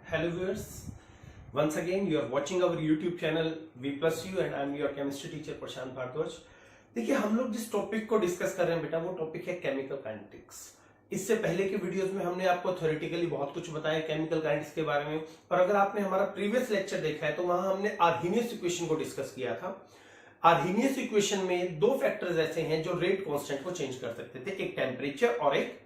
Hello viewers, once again you are watching our YouTube channel V plus U and I am your chemistry teacher प्रशांत भारद्वाज। देखिए हम लोग जिस topic को discuss कर रहे हैं बेटा वो टॉपिक है केमिकल काइनेटिक्स। इससे पहले के वीडियोस में हमने आपको थ्योरेटिकली बहुत कुछ बताया केमिकल काइनेटिक्स के बारे में, और अगर आपने हमारा प्रीवियस लेक्चर देखा है तो वहां हमने आर्हेनियस इक्वेशन को डिस्कस किया था। आर्हेनियस इक्वेशन में दो फैक्टर्स ऐसे हैं जो रेट कांस्टेंट को चेंज कर सकते थे, एक टेम्परेचर और एक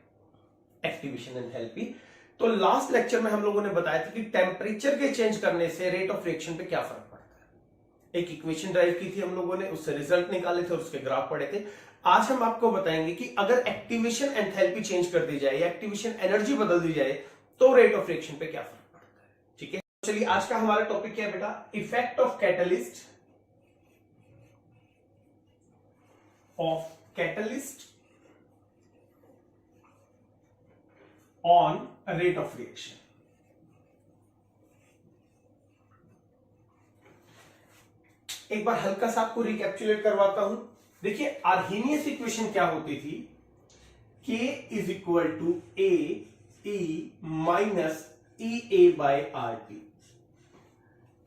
एक्टिवेशन एंथैल्पी। तो लास्ट लेक्चर में हम लोगों ने बताया था कि टेम्परेचर के चेंज करने से रेट ऑफ रिएक्शन पे क्या फर्क पड़ता है। एक इक्वेशन ड्राइव की थी हम लोगों ने, उससे रिजल्ट निकाले थे और उसके ग्राफ पढ़े थे। आज हम आपको बताएंगे कि अगर एक्टिवेशन एंथैल्पी चेंज कर दी जाए या एक्टिवेशन एनर्जी बदल दी जाए तो रेट ऑफ रिएक्शन पे क्या फर्क पड़ता है। ठीक है, चलिए आज का हमारा टॉपिक क्या है बेटा, effect of catalyst on rate of reaction. एक बार हल्का सा आपको रिकैप्चुलेट करवाता हूं। देखिए आर्हेनियस इक्वेशन क्या होती थी, K is equal to A e minus E a by R T.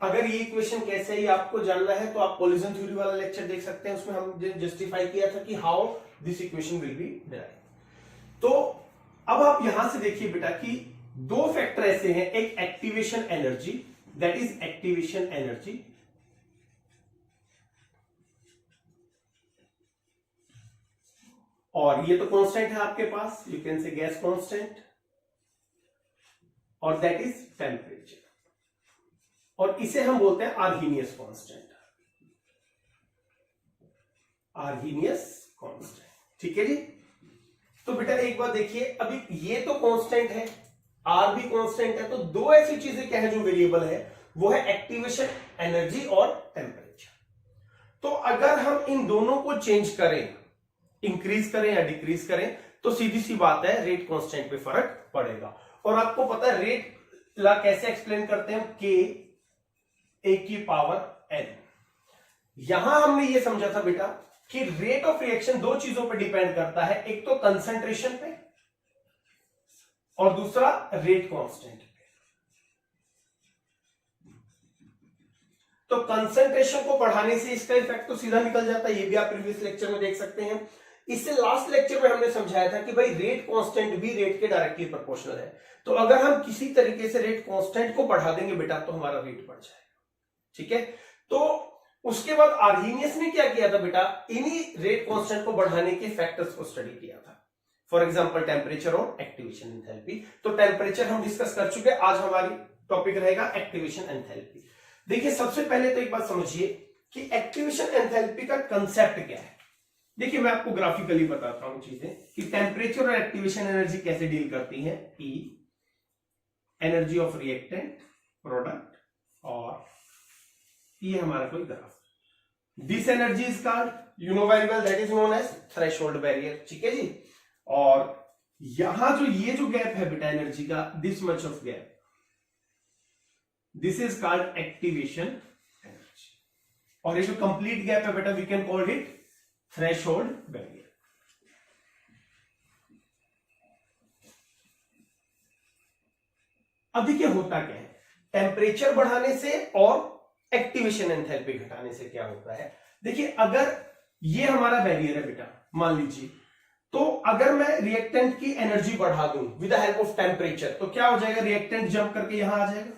अगर ये इक्वेशन कैसे है ये आपको जानना है तो आप कोलिजन थ्योरी वाला लेक्चर देख सकते हैं, उसमें हम जस्टिफाई किया था कि how this equation will be derived. तो अब आप यहां से देखिए बेटा कि दो फैक्टर ऐसे हैं, एक activation energy, that is activation energy, और ये तो कांस्टेंट है आपके पास, you can say gas constant, और दैट इज टेम्परेचर, और इसे हम बोलते हैं आर्हेनियस कांस्टेंट, आर्हेनियस कांस्टेंट। ठीक है जी। तो बेटा एक बात देखिए, अभी ये तो कांस्टेंट है, आर भी कांस्टेंट है, तो दो ऐसी चीजें क्या है जो वेरिएबल है, वो है एक्टिवेशन एनर्जी और टेम्परेचर। तो अगर हम इन दोनों को चेंज करें, इंक्रीज करें या डिक्रीज करें, तो सीधी सी बात है रेट कांस्टेंट पे फर्क पड़ेगा। और आपको पता है रेट ला कैसे एक्सप्लेन करते हैं, के ए की पावर एन। यहां हमने ये समझा था बेटा कि रेट ऑफ रिएक्शन दो चीजों पर डिपेंड करता है, एक तो कंसंट्रेशन पे और दूसरा रेट कांस्टेंट पे। तो कंसंट्रेशन को बढ़ाने से इसका इफेक्ट तो सीधा निकल जाता है, ये भी आप प्रीवियस लेक्चर में देख सकते हैं। इससे लास्ट लेक्चर में हमने समझाया था कि भाई रेट कांस्टेंट भी रेट के डायरेक्टली प्रोपोर्शनल है। तो अगर हम किसी तरीके से रेट कांस्टेंट को बढ़ा देंगे बेटा तो हमारा रेट बढ़ जाएगा। ठीक है, तो उसके बाद आर्हेनियस ने क्या किया था बेटा, इन्हीं रेट कांस्टेंट को बढ़ाने के फैक्टर्स को स्टडी किया था। फॉर एग्जांपल टेम्परेचर और एक्टिवेशन एंथैल्पी। तो टेम्परेचर हम डिस्कस कर चुके हैं, आज हमारी टॉपिक रहेगा एक्टिवेशन एंथैल्पी। देखिए सबसे पहले तो एक बात समझिए कि एक्टिवेशन एंथैल्पी का कंसेप्ट क्या है। देखिए मैं आपको ग्राफिकली बताता हूं चीजें कि टेम्परेचर और एक्टिवेशन एनर्जी कैसे डील करती है। E energy of reactant, product, और ये हमारा कोई graph. This energy is called, you know very well, that is known as threshold barrier. ठीक है जी। और यहां जो ये जो गैप है बेटा एनर्जी का, this much of gap, this is called activation energy. और ये जो कंप्लीट गैप है बेटा, we can call it threshold barrier. अब देखिए होता क्या है, टेम्परेचर बढ़ाने से और एक्टिवेशन एंथैल्पी घटाने से क्या होता है। देखिए अगर ये हमारा बैरियर है बेटा, मान लीजिए, तो अगर मैं रिएक्टेंट की एनर्जी बढ़ा दूं with the help of temperature, तो क्या हो जाएगा, रिएक्टेंट जंप करके यहां आ जाएगा।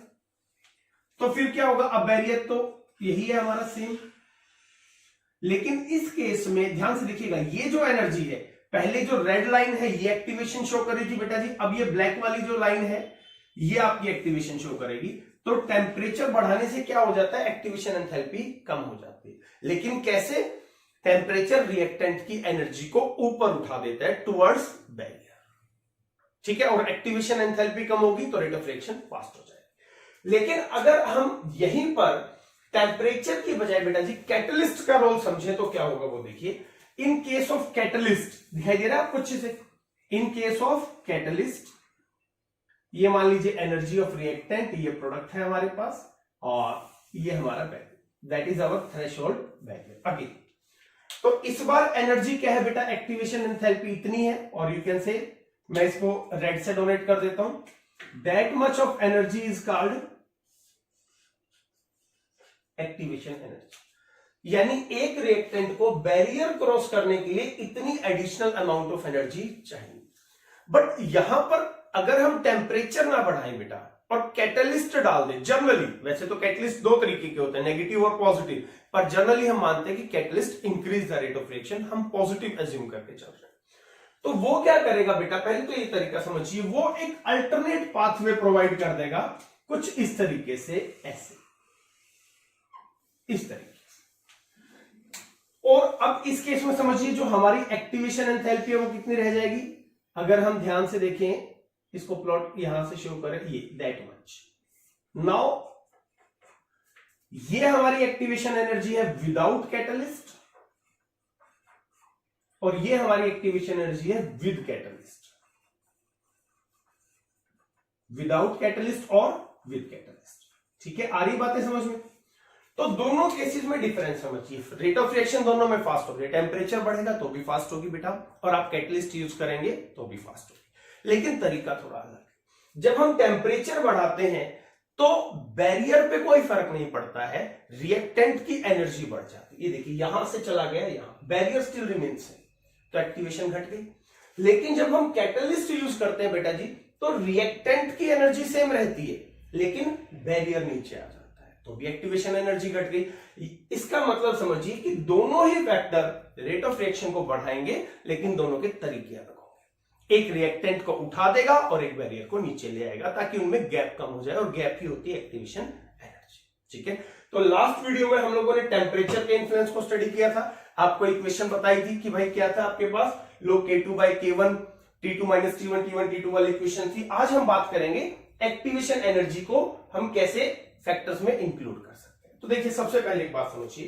तो फिर क्या होगा, अब बैरियर तो यही है हमारा सेम, लेकिन इस केस में ध्यान से देखिएगा, ये जो एनर्जी है, पहले जो रेड लाइन है ये एक्टिवेशन शो कर रही थी बेटा जी, अब ये ब्लैक वाली जो लाइन है ये आपकी एक्टिवेशन शो करेगी। तो टेम्परेचर बढ़ाने से क्या हो जाता है, एक्टिवेशन एंथैल्पी कम हो जाती है। लेकिन कैसे, टेम्परेचर रिएक्टेंट की एनर्जी को ऊपर उठा देता है टुवर्ड्स बैरियर। ठीक है, और एक्टिवेशन एंथैल्पी कम होगी तो रेट ऑफ रिएक्शन फास्ट हो जाएगी। लेकिन अगर हम यहीं पर टेम्परेचर की बजाय बेटा जी कैटलिस्ट का रोल समझे तो क्या होगा वो देखिए। इन केस ऑफ कैटलिस्ट, दिखाई दे रहा है आपको अच्छे से, इन केस ऑफ कैटलिस्ट, ये मान लीजिए एनर्जी ऑफ रिएक्टेंट, ये प्रोडक्ट है हमारे पास, और ये हमारा barrier, that is our threshold barrier. Again तो इस बार एनर्जी क्या है बेटा, एक्टिवेशन एंथैल्पी इतनी है, और यू कैन से, मैं इसको रेड से डोनेट कर देता हूं, that much of energy is called activation energy. यानी एक रिएक्टेंट को बैरियर क्रॉस करने के लिए इतनी एडिशनल अमाउंट ऑफ एनर्जी चाहिए। बट यहां पर अगर हम टेम्परेचर ना बढ़ाएं बेटा और कैटलिस्ट डाल दें, जनरली वैसे तो कैटलिस्ट दो तरीके के होते हैं, नेगेटिव और पॉजिटिव, पर जनरली हम मानते हैं कि catalyst increase the rate of reaction, हम पॉजिटिव एज्यूम करके चल रहे हैं। तो वो क्या करेगा बेटा, पहले तो ये तरीका समझिए, वो एक अल्टरनेट पाथवे प्रोवाइड कर देगा कुछ इस तरीके से, ऐसे इस तरीके से। और अब इस केस में समझिए जो हमारी एक्टिवेशन एंथैल्पी है वो कितनी रह जाएगी, अगर हम ध्यान से देखें इसको प्लॉट यहां से शो करें, ये दैट मच। नाउ ये हमारी एक्टिवेशन एनर्जी है विदाउट कैटलिस्ट और ये हमारी एक्टिवेशन एनर्जी है विद कैटलिस्ट, विदाउट कैटलिस्ट और विद कैटलिस्ट। ठीक है, आ रही बातें समझ में? तो दोनों केसेस में डिफरेंस समझिए, रेट ऑफ रिएक्शन दोनों में फास्ट होगी, टेम्परेचर बढ़ेगा तो भी फास्ट होगी बेटा, और आप कैटलिस्ट यूज करेंगे तो भी फास्ट होगी, लेकिन तरीका थोड़ा अलग है। जब हम टेम्परेचर बढ़ाते हैं तो बैरियर पे कोई फर्क नहीं पड़ता है, रिएक्टेंट की एनर्जी बढ़ जाती है। ये देखिए यहां से चला गया यहां, बैरियर स्टिल रिमेन्स है, तो एक्टिवेशन घट गई। लेकिन जब हम कैटलिस्ट यूज करते हैं बेटा जी, तो रिएक्टेंट की एनर्जी सेम रहती है लेकिन बैरियर नीचे आ जाता है, तो भी एक्टिवेशन एनर्जी घट गई। इसका मतलब समझिए कि दोनों ही फैक्टर रेट ऑफ रिएक्शन को बढ़ाएंगे, लेकिन दोनों के तरीके अलग होंगे। एक रिएक्टेंट को उठा देगा और एक बैरियर को नीचे ले आएगा, ताकि उनमें गैप कम हो जाए, और गैप ही होती है एक्टिवेशन एनर्जी। ठीक है, तो लास्ट वीडियो में हम लोगों ने टेम्परेचर के इन्फ्लुएंस को स्टडी किया था। आपको इक्वेशन बताई थी कि भाई क्या था आपके पास, लो K2/K1 T2 - T1 T1 T2 वाली इक्वेशन थी। आज हम बात करेंगे एक्टिवेशन एनर्जी को हम कैसे फैक्टर्स में इंक्लूड कर सकते हैं। तो देखिए सबसे पहले एक बात समझिए,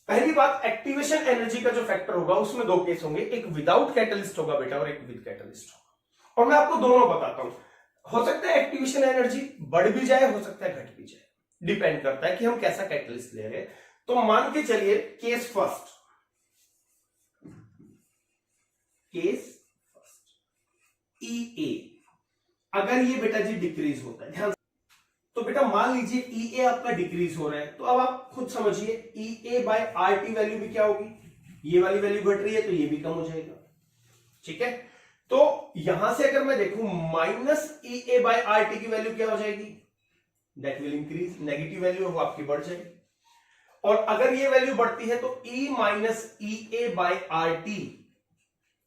पहली बात, एक्टिवेशन एनर्जी का जो फैक्टर होगा उसमें दो केस होंगे, एक विदाउट कैटलिस्ट होगा बेटा और एक विद कैटलिस्ट होगा। और मैं आपको दोनों बताता हूं, हो सकता है एक्टिवेशन एनर्जी बढ़ भी जाए, हो सकता है घट भी जाए, डिपेंड करता है कि हम कैसा कैटलिस्ट ले रहे हैं। तो मान के चलिए केस फर्स्ट, EA, अगर ये बेटा जी डिक्रीज होता है, ध्यान, तो बेटा मान लीजिए EA आपका डिक्रीज हो रहा है, तो अब आप खुद समझिए EA/RT वैल्यू भी क्या होगी, ये वाली वैल्यू घट रही है तो ये भी कम हो जाएगा। ठीक है, तो यहां से अगर मैं देखूं -EA/RT की वैल्यू क्या हो जाएगी, that will increase, negative value वो आपकी बढ़ जाएगी। और अगर ये वैल्यू बढ़ती है तो E - EA/RT,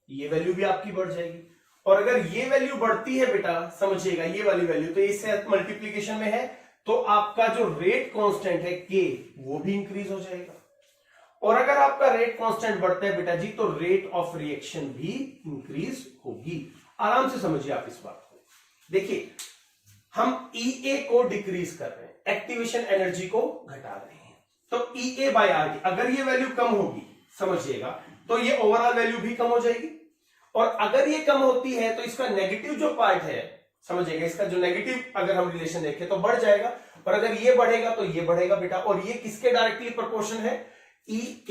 ये वैल्यू भी आपकी बढ़ जाएगी। और अगर ये वैल्यू बढ़ती है बेटा, समझिएगा ये वाली वैल्यू, तो इससे मल्टीप्लीकेशन में है, तो आपका जो रेट कांस्टेंट है K, वो भी इंक्रीज हो जाएगा। और अगर आपका रेट कांस्टेंट बढ़ता है बेटा जी, तो रेट ऑफ रिएक्शन भी इंक्रीज होगी। आराम से समझिए आप इस बात को। देखिए हम EA को डिक्रीज कर रहे हैं, एक्टिवेशन एनर्जी को घटा रहे हैं, तो EA/RT अगर ये वैल्यू कम होगी, समझिएगा, तो ये ओवरऑल वैल्यू भी कम हो जाएगी। और अगर ये कम होती है तो इसका नेगेटिव जो पार्ट है, समझिएगा, इसका जो नेगेटिव अगर हम रिलेशन देखें तो बढ़ जाएगा, और अगर ये बढ़ेगा तो ये बढ़ेगा बेटा। और ये किसके डायरेक्टली प्रोपोर्शन है, E -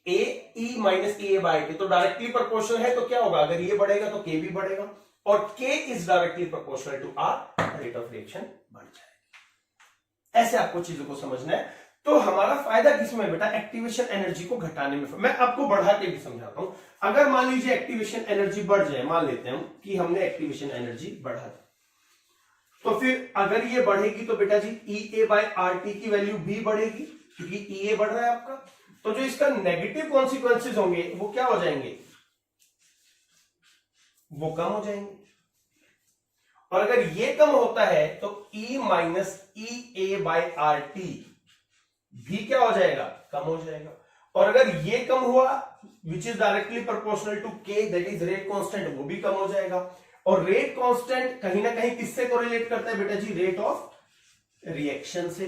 EA/RT, तो डायरेक्टली प्रोपोर्शनल है, तो क्या होगा, अगर ये बढ़ेगा तो K भी बढ़ेगा, और K is directly proportional to R, rate of reaction बढ़ जाएगा। ऐसे आपको चीजों को समझना है। तो हमारा फायदा किसमें बेटा, एक्टिवेशन एनर्जी को घटाने में। मैं आपको बढ़ा के भी समझाता हूं। अगर मान लीजिए एक्टिवेशन एनर्जी बढ़ जाए, मान लेते हैं कि हमने एक्टिवेशन एनर्जी बढ़ा दी, तो फिर अगर ये बढ़ेगी तो बेटा जी EA/RT की वैल्यू भी बढ़ेगी, क्योंकि EA बढ़ रहा है आपका। तो जो इसका नेगेटिव कॉन्सिक्वेंसेज होंगे वो क्या हो जाएंगे, वो कम हो जाएंगे। और अगर ये कम होता है तो E - EA/RT भी क्या हो जाएगा, कम हो जाएगा। और अगर ये कम हुआ, which is directly proportional to K, that is rate constant, वो भी कम हो जाएगा। और रेट कांस्टेंट कहीं ना कहीं किससे कोरिलेट करता है बेटा जी, रेट ऑफ रिएक्शन से,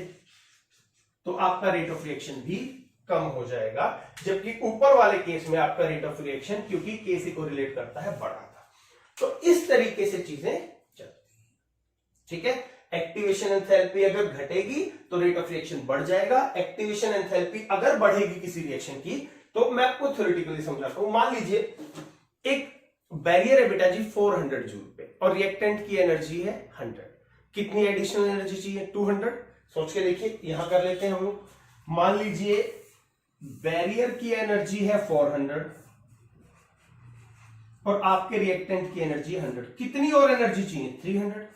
तो आपका रेट ऑफ रिएक्शन भी कम हो जाएगा। जबकि ऊपर वाले केस में आपका रेट ऑफ रिएक्शन, क्योंकि K से कोरिलेट करता है, बढ़ा था। तो इस तरीके से चीजें चलती। ठीक है, एक्टिवेशन एंथैल्पी अगर घटेगी तो रेट ऑफ रिएक्शन बढ़ जाएगा, एक्टिवेशन एंथैल्पी अगर बढ़ेगी किसी रिएक्शन की, तो मैं आपको थ्योरेटिकली समझाता हूं। मान लीजिए एक बैरियर है बेटा जी 400 जूल पे, और रिएक्टेंट की एनर्जी है 100। कितनी एडिशनल एनर्जी चाहिए? 200। सोच के देखिए, यहां कर लेते हैं हम लोग। मान लीजिए बैरियर की एनर्जी है 400 और आपके रिएक्टेंट की एनर्जी 100। कितनी और एनर्जी चाहिए? 300।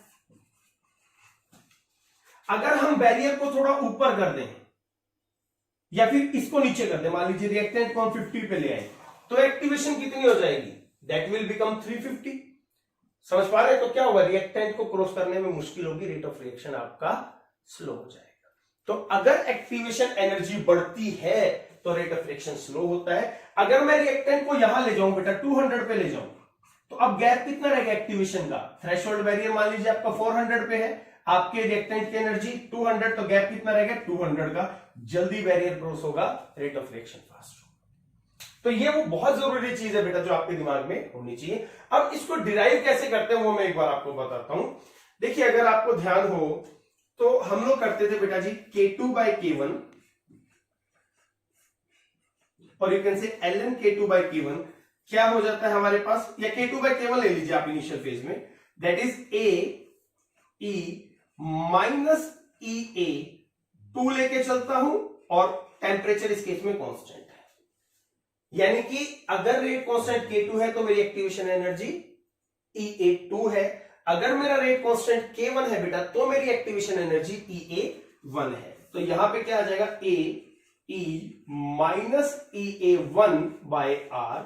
अगर हम बैरियर को थोड़ा ऊपर कर दें या फिर इसको नीचे कर दें, मान लीजिए रिएक्टेंट को हम 50 पे ले आए, तो एक्टिवेशन कितनी हो जाएगी? That will become 350। समझ पा रहे हैं? तो क्या होगा, रिएक्टेंट को क्रॉस करने में मुश्किल होगी, रेट ऑफ रिएक्शन आपका स्लो हो जाएगा। तो अगर एक्टिवेशन एनर्जी बढ़ती है तो रेट ऑफ रिएक्शन स्लो होता है। अगर मैं रिएक्टेंट को यहां ले जाऊं बेटा, 200 पे ले जाऊं, तो अब गैप कितना रहेगा एक्टिवेशन का? थ्रेशोल्ड बैरियर मान लीजिए आपका 400 पे है, आपके रिएक्टेंट की एनर्जी 200, तो गैप कितना रहेगा? 200 का। जल्दी बैरियर क्रॉस होगा, रेट ऑफ रिएक्शन फास्ट होगा। तो ये वो बहुत जरूरी चीज है बेटा जो आपके दिमाग में होनी चाहिए। अब इसको डिराइव कैसे करते हैं वो मैं एक बार आपको बताता हूं। देखिए, अगर आपको ध्यान हो तो हम लोग करते थे बेटा जी K2/K1 और यू कैन से ln K2/K1। क्या हो जाता है हमारे पास, या K2/K1 ले लीजिए आप इनिशियल फेज में, that is AE minus EA। 2 लेके चलता हूं और टेम्परेचर इस केस में कांस्टेंट है, यानी कि अगर रेट कांस्टेंट K2 है तो मेरी एक्टिवेशन एनर्जी EA2 है। अगर मेरा रेट कांस्टेंट K1 है बेटा तो मेरी एक्टिवेशन एनर्जी EA1 है। तो यहां पे क्या आ जाएगा? AE minus EA1 by R।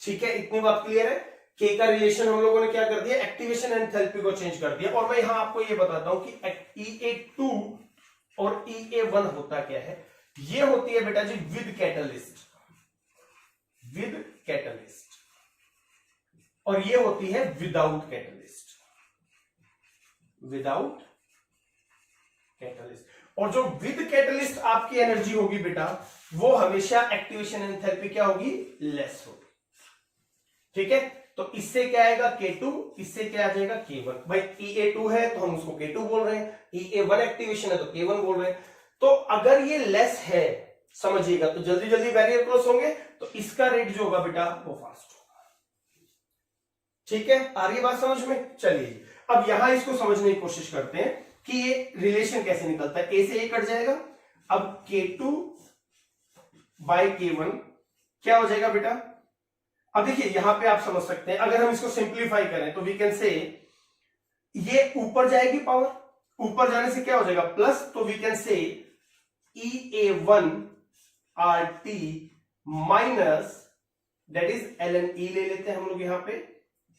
ठीक है, इतनी बात क्लियर है? K का रिलेशन हम लोगों ने क्या कर दिया, एक्टिवेशन एंथैल्पी को चेंज कर दिया। और मैं यहां आपको ये बताता हूं कि EA2 और EA1 होता क्या है। ये होती है बेटा जी विद कैटलिस्ट, विद कैटलिस्ट, और ये होती है विदाउट कैटलिस्ट, विदाउट कैटलिस्ट। और जो विद कैटलिस्ट आपकी एनर्जी होगी बेटा, वो हमेशा एक्टिवेशन एंथैल्पी क्या होगी? लेस होगी। ठीक है, तो इससे क्या आएगा? K2, इससे क्या आ जाएगा? K1। भाई EA2 है तो हम उसको K2 बोल रहे हैं, EA1 एक्टिवेशन है तो K1 बोल रहे हैं। तो अगर ये लेस है, समझिएगा, तो जल्दी जल्दी बैरियर क्रॉस होंगे, तो इसका रेट जो होगा बेटा वो फास्ट होगा। ठीक है, आ रही है बात समझ में? चलिए अब यहां इसको समझने की कोशिश करते हैं कि ये रिलेशन कैसे निकलता है। A से A कट जाएगा, अब K2/K1 क्या हो जाएगा बेटा? अब देखिए यहां पे आप समझ सकते हैं, अगर हम इसको सिंप्लीफाई करें तो वी कैन से ये ऊपर जाएगी पावर, ऊपर जाने से क्या हो जाएगा? प्लस, तो we can say EA1 RT minus, that is ln E ले लेते हैं हम लोग यहां पे,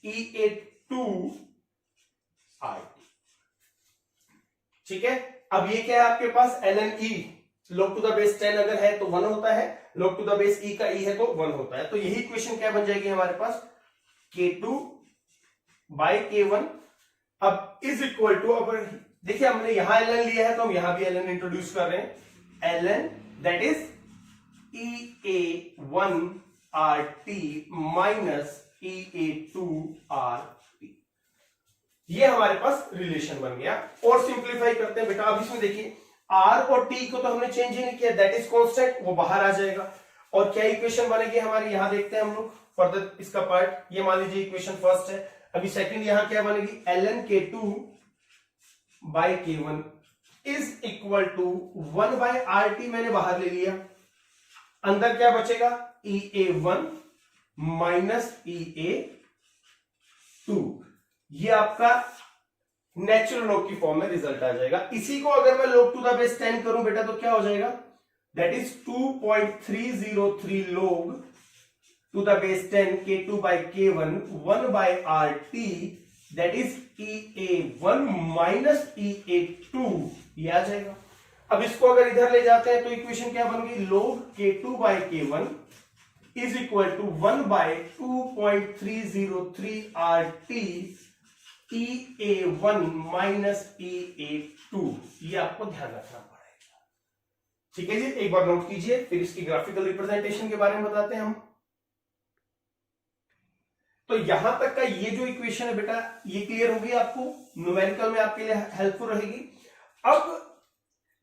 EA2 RT। ठीक है, अब ये क्या है आपके पास? ln E, log to the base 10 अगर है तो 1 होता है, log to the base E का E है तो 1 होता है। तो यही इक्वेशन क्या बन जाएगी हमारे पास? K2/K1 अब इज इक्वल टू, अब देखिए हमने यहां ln लिया है तो हम यहां भी ln इंट्रोड्यूस कर रहे हैं, ln that is EA1 RT minus EA2 RT। ये हमारे पास रिलेशन बन गया। और सिंप्लीफाई करते हैं बेटा। अब इसमें देखिए R और T को तो हमने चेंज ही नहीं किया, दैट इज कांस्टेंट, वो बाहर आ जाएगा। और क्या इक्वेशन बनेगी हमारी, यहां देखते हैं हम लोग फर्दर इसका पार्ट। ये मान लीजिए इक्वेशन फर्स्ट है, अभी सेकंड यहां क्या बनेगी? ln K2/K1 is equal to 1/RT मैंने बाहर ले लिया, अंदर क्या बचेगा? EA1 minus EA2। ये आपका नेचुरल लॉग की फॉर्म में रिजल्ट आ जाएगा। इसी को अगर मैं log टू द बेस 10 करूं बेटा तो क्या हो जाएगा? That is 2.303 log to the base 10 K2/K1 1/RT, that is EA1 minus EA2, ये आ जाएगा। अब इसको अगर इधर ले जाते हैं तो इक्वेशन क्या बन गई? log K2/K1 is equal to 1/2.303 RT EA1 minus EA2। ये आपको ध्यान रखना पड़ेगा। ठीक है जी, एक बार नोट कीजिए, फिर इसकी ग्राफिकल रिप्रेजेंटेशन के बारे में बताते हैं हम। तो यहां तक का ये जो इक्वेशन है बेटा, ये क्लियर होगी आपको, न्यूमेरिकल में आपके लिए हेल्पफुल रहेगी। अब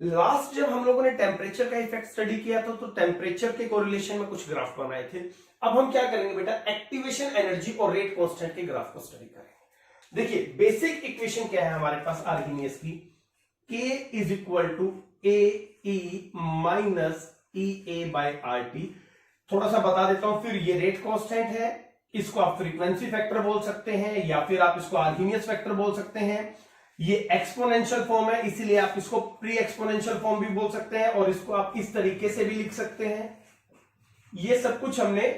लास्ट जब हम लोगों ने टेम्परेचर का इफेक्ट स्टडी किया था तो टेम्परेचर के कोरिलेशन में कुछ ग्राफ बनाए थे। अब हम क्या करेंगे बेटा, एक्टिवेशन एनर्जी और रेट कांस्टेंट के ग्राफ को स्टडी करेंगे। देखिए बेसिक इक्वेशन क्या है हमारे पास आर्हीनियस की, K is equal to AE minus EA by RT। थोड़ा सा बता देता हूं, फिर ये रेट कांस्टेंट है, इसको आप फ्रीक्वेंसी फैक्टर बोल सकते हैं या फिर आप इसको आर्हीनियस फैक्टर बोल सकते हैं। ये एक्सपोनेंशियल फॉर्म है इसीलिए आप इसको प्री एक्सपोनेंशियल फॉर्म भी बोल सकते हैं और इसको आप इस तरीके से भी लिख सकते हैं। ये सब कुछ हमने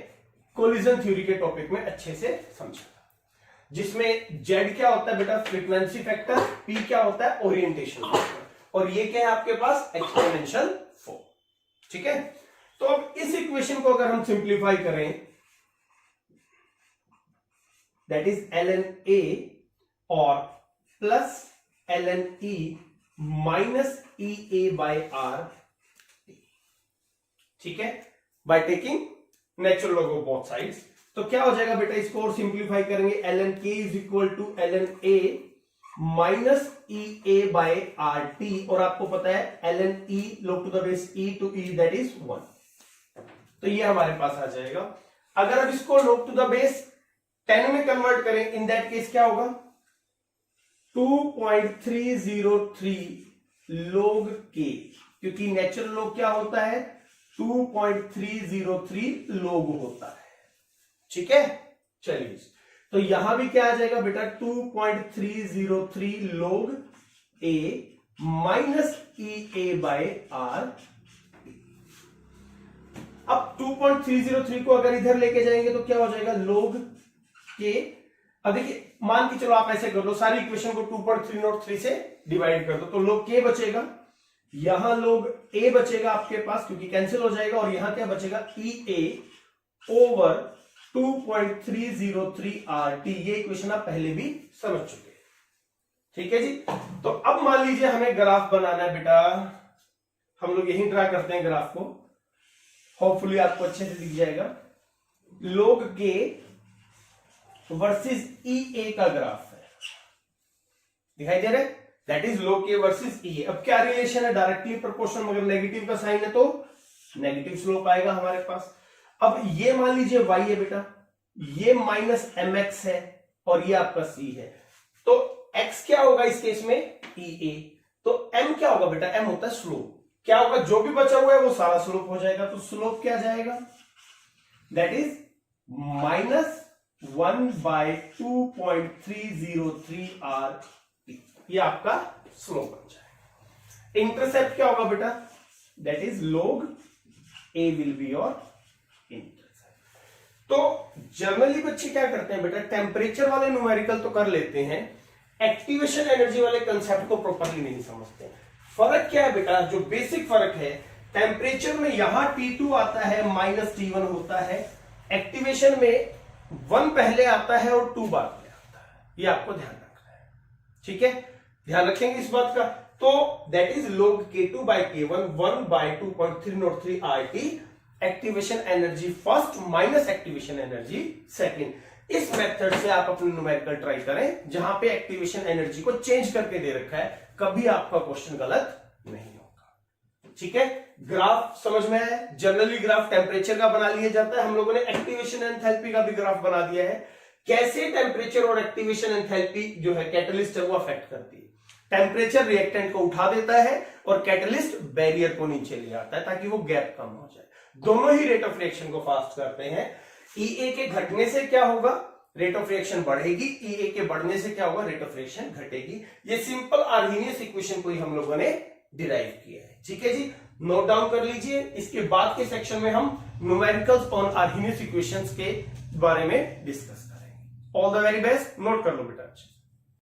कोलिजन थ्योरी के टॉपिक में अच्छे से समझा था, जिसमें Z क्या होता है बेटा, फ्रीक्वेंसी फैक्टर, P क्या होता है, ओरिएंटेशन फैक्टर, और ये क्या है आपके पास, एक्सपोनेंशियल फॉर्म। ठीक है, तो अब इस इक्वेशन को अगर हम सिंप्लीफाई करें, दैट इज ln A और plus ln E minus EA by R, ठीक है, by taking natural log of both sides. तो क्या हो जाएगा बेटा, इसको और सिंप्लीफाई करेंगे, ln K is equal to ln A minus EA by RT, और आपको पता है ln E log to the base E to E that is 1। तो ये हमारे पास आ जाएगा। अगर अब इसको log टू द बेस 10 में कन्वर्ट करें, इन दैट केस क्या होगा, 2.303 log K, क्योंकि नेचुरल लॉग क्या होता है, 2.303 log होता है। ठीक है, चलिए, तो यहां भी क्या आ जाएगा बेटा, 2.303 log A minus EA by R। अब 2.303 को अगर इधर लेके जाएंगे तो क्या हो जाएगा, log K। अब देखिए मान के चलो आप ऐसे कर लो, सारी इक्वेशन को 2.303 से डिवाइड कर दो, तो log K बचेगा, यहां log A बचेगा आपके पास क्योंकि कैंसिल हो जाएगा, और यहां क्या बचेगा, EA ओवर 2.303 RT। ये इक्वेशन आप पहले भी समझ चुके हैं। ठीक है जी, तो अब मान लीजिए हमें ग्राफ बनाना है बेटा, हम लोग यही ड्रा करते हैं ग्राफ को, होपफुली आपको अच्छे से दिख जाएगा। log K वर्सेस EA का ग्राफ है, दिखाई दे रहा है, that is log K versus EA। अब क्या रिलेशन है, डायरेक्टली प्रोपोर्शनल, मगर नेगेटिव का साइन है तो नेगेटिव स्लोप आएगा हमारे पास। अब ये मान लीजिए y है बेटा, ये माइनस mx है और ये आपका c है, तो x क्या होगा इस केस में, EA। तो m क्या होगा बेटा, m होता है स्लोप, क्या होगा, जो भी बचा हुआ है वो सारा स्लोप हो जाएगा। तो स्लोप क्या जाएगा, दैट इज माइनस 1/2.303 RT, ये आपका स्लोप बन जाएगा। इंटरसेप्ट क्या होगा बेटा, that is log A will be your intercept. तो जनरली बच्चे क्या करते हैं बेटा, टेम्परेचर वाले न्यूमेरिकल तो कर लेते हैं, एक्टिवेशन एनर्जी वाले कंसेप्ट को प्रॉपरली नहीं समझते। फर्क क्या है बेटा, जो बेसिक फर्क है, टेम्परेचर में यहां T2 आता है, माइनस T1 होता है, एक्टिवेशन में 1 पहले आता है और 2 बाद में आता है, ये आपको ध्यान रखना है। ठीक है, ध्यान रखेंगे इस बात का। तो that is log K2 by K1 1/2.303 RT, activation energy first minus activation energy second. इस मेथड से आप अपने न्यूमेरिकल ट्राई करें, जहां पे एक्टिवेशन एनर्जी को चेंज करके दे रखा है, कभी आपका क्वेश्चन गलत नहीं होगा। ठीक है, ग्राफ समझ में आया, जनरली ग्राफ टेम्परेचर का बना लिया जाता है, हम लोगों ने एक्टिवेशन एंथैल्पी का भी ग्राफ बना दिया है, कैसे टेम्परेचर और एक्टिवेशन एंथैल्पी जो है कैटलिस्ट है वो अफेक्ट करती है। टेम्परेचर रिएक्टेंट को उठा देता है और कैटलिस्ट बैरियर को नीचे ले आता है ताकि वो गैप कम हो जाए। दोनों ही रेट ऑफ रिएक्शन को फास्ट करते हैं। EA के घटने से क्या होगा, रेट ऑफ रिएक्शन बढ़ेगी, EA के बढ़ने से क्या होगा, रेट ऑफ रिएक्शन घटेगी। ये सिंपल आर्हीनियस इक्वेशन को ही हम लोगों ने डिराइव किया है। ठीक है जी, नोट डाउन कर लीजिए। इसके बाद के सेक्शन में हम न्यूमेरिकल्स ऑन आर्हीनियस इक्वेशंस के बारे में डिस्कस करेंगे। All the very best, note कर लो बेटा।